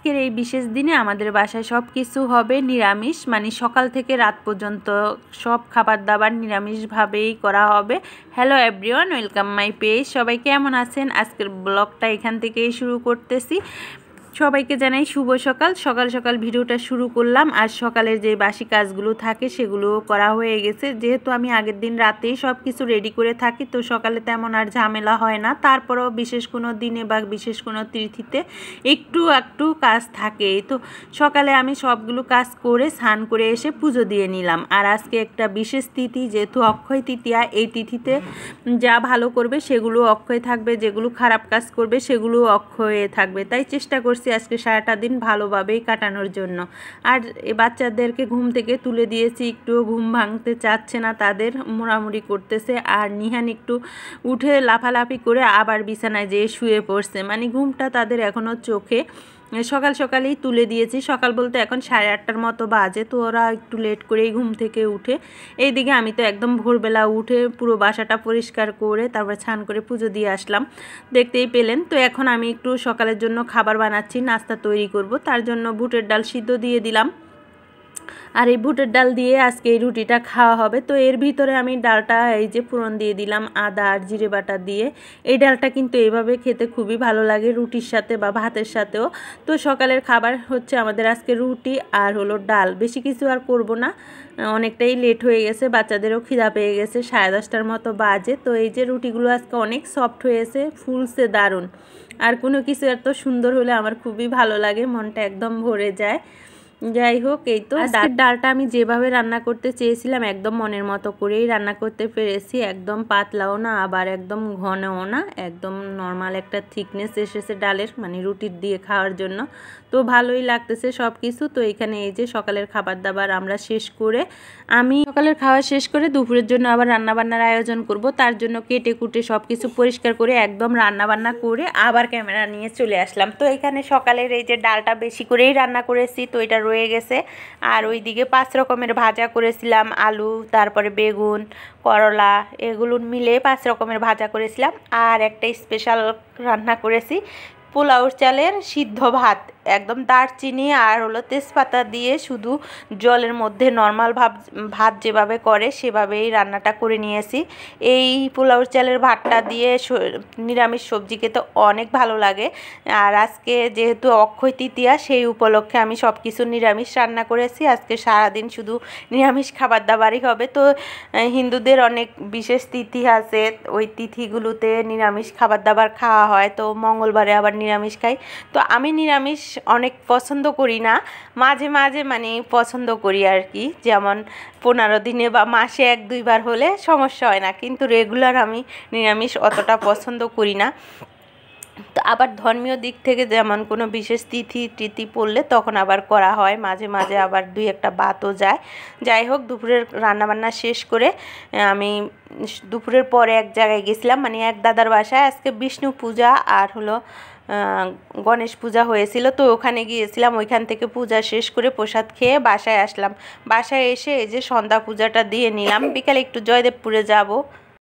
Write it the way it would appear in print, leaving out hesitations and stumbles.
আজকের এই বিশেষ দিনে আমাদের বাসায় সব কিছু হবে নিরামিষ, মানে সকাল থেকে রাত পর্যন্ত সব খাবার দাবার নিরামিষভাবেই করা হবে। Hello everyone, welcome my page. সবাই কেমন আছেন? আজকের ব্লগটা এখান থেকেই শুরু করতেছি। সবাইকে জানাই শুভ সকাল। সকাল সকাল ভিডিওটা শুরু করলাম। আর সকালের যে বাসি কাজগুলো থাকে সেগুলো করা হয়ে গেছে, যেহেতু আমি আগের দিন রাতেই সব কিছু রেডি করে থাকি, তো সকালে তেমন আর ঝামেলা হয় না। তারপরেও বিশেষ কোনো দিনে বা বিশেষ কোনো তিথিতে একটু একটু কাজ থাকে। তো সকালে আমি সবগুলো কাজ করে স্নান করে এসে পুজো দিয়ে নিলাম। আর আজকে একটা বিশেষ তিথি, যেহেতু অক্ষয় তৃতীয়া, এই তিথিতে যা ভালো করবে সেগুলো অক্ষয় থাকবে, যেগুলো খারাপ কাজ করবে সেগুলো অক্ষয়ে থাকবে। তাই চেষ্টা করছি আজকে সারাটা দিন ভালোভাবেই কাটানোর জন্য। আর এই বাচ্চাদেরকে ঘুম থেকে তুলে দিয়েছি, একটুও ঘুম ভাঙতে চাচ্ছে না, তাদের মোড়ামুড়ি করতেছে। আর নিহান একটু উঠে লাফালাফি করে আবার বিছানায় যেয়ে শুয়ে পড়ছে, মানে ঘুমটা তাদের এখনও চোখে। সকাল সকালেই তুলে দিয়েছি, সকাল বলতে এখন 8:30টার মতো বাজে, তো ওরা একটু লেট করেই ঘুম থেকে উঠে। এইদিকে আমি তো একদম ভোরবেলা উঠে পুরো বাসাটা পরিষ্কার করে তারপর স্নান করে পুজো দিয়ে আসলাম, দেখতেই পেলেন। তো এখন আমি একটু সকালের জন্য খাবার বানাচ্ছি, নাস্তা তৈরি করব। তার জন্য বুটের ডাল সিদ্ধ দিয়ে দিলাম। আর এই বুটের ডাল দিয়ে আজকে এই রুটিটা খাওয়া হবে। তো এর ভিতরে আমি ডালটা এই যে ফোড়ন দিয়ে দিলাম আদা আর জিরে বাটা দিয়ে। এই ডালটা কিন্তু এইভাবে খেতে খুবই ভালো লাগে রুটির সাথে বা ভাতের সাথেও। তো সকালের খাবার হচ্ছে আমাদের আজকে রুটি আর হলো ডাল, বেশি কিছু আর করব না। অনেকটাই লেট হয়ে গেছে, বাচ্চাদেরও খিদা পেয়ে গেছে, 10:30টার মতো বাজে। তো এই যে রুটিগুলো আজকে অনেক সফট হয়েছে, ফুলছে দারুণ। আর কোনো কিছু এত সুন্দর হলে আমার খুবই ভালো লাগে, মনটা একদম ভরে যায়। যাই হোক, এই তো আজকের ডালটা আমি যেভাবে রান্না করতে চেয়েছিলাম একদম মনের মতো করেই রান্না করতে পেরেছি। একদম পাতলাও না, আবার একদম ঘনও না, একদম নর্মাল একটা থিকনেস এসেছে ডালের, মানে রুটির দিয়ে খাওয়ার জন্য। তো ভালোই লাগতেছে সব কিছু। তো এখানে এই যে সকালের খাবার দাবার আমরা শেষ করে, আমি সকালের খাওয়া শেষ করে দুপুরের জন্য আবার রান্নাবান্নার আয়োজন করব। তার জন্য কেটে কুটে সব কিছু পরিষ্কার করে একদম রান্নাবান্না করে আবার ক্যামেরা নিয়ে চলে আসলাম। তো এখানে সকালের এই যে ডালটা বেশি করেই রান্না করেছি, তো এটা রয়ে গেছে। আর ওইদিকে 5 রকমের ভাজা করেছিলাম, আলু, তারপরে বেগুন, করলা, এগুলো মিলে 5 রকমের ভাজা করেছিলাম। আর একটা স্পেশাল রান্না করেছি, পোলাওর চালের সিদ্ধ ভাত, একদম দারচিনি আর হলো তেজপাতা দিয়ে শুধু জলের মধ্যে নর্মাল ভাত যেভাবে করে সেভাবেই রান্নাটা করে নিয়েছি। এই পোলাওর চালের ভাতটা দিয়ে নিরামিষ সবজি খেতে অনেক ভালো লাগে। আর আজকে যেহেতু অক্ষয় তৃতীয়া, সেই উপলক্ষে আমি সব কিছু নিরামিষ রান্না করেছি। আজকে সারাদিন শুধু নিরামিষ খাবার দাবারই হবে। তো হিন্দুদের অনেক বিশেষ তিথি আছে, ওই তিথিগুলোতে নিরামিষ খাবার দাবার খাওয়া হয়। তো মঙ্গলবারে আবার নিরামিষ খাই। তো আমি নিরামিষ অনেক পছন্দ করি না, মাঝে মাঝে মানে পছন্দ করি আর কি, যেমন 15 দিনে বা মাসে 1-2 বার হলে সমস্যা হয় না, কিন্তু রেগুলার আমি নিরামিষ অতটা পছন্দ করি না। তো আবার ধর্মীয় দিক থেকে যেমন কোনো বিশেষ তিথি পড়লে তখন আবার করা হয়, মাঝে মাঝে আবার 2-1টা বাতও যায়। যাই হোক, দুপুরের রান্নাবান্না শেষ করে আমি দুপুরের পরে এক জায়গায় গেছিলাম, মানে এক দাদার বাসায়। আজকে বিষ্ণু পূজা আর হলো গণেশ পূজা হয়েছিল, তো ওখানে গিয়েছিলাম। ওইখান থেকে পূজা শেষ করে প্রসাদ খেয়ে বাসায় আসলাম। বাসায় এসে এই যে সন্ধ্যা পূজাটা দিয়ে নিলাম। বিকালে একটু জয়দেবপুরে যাব।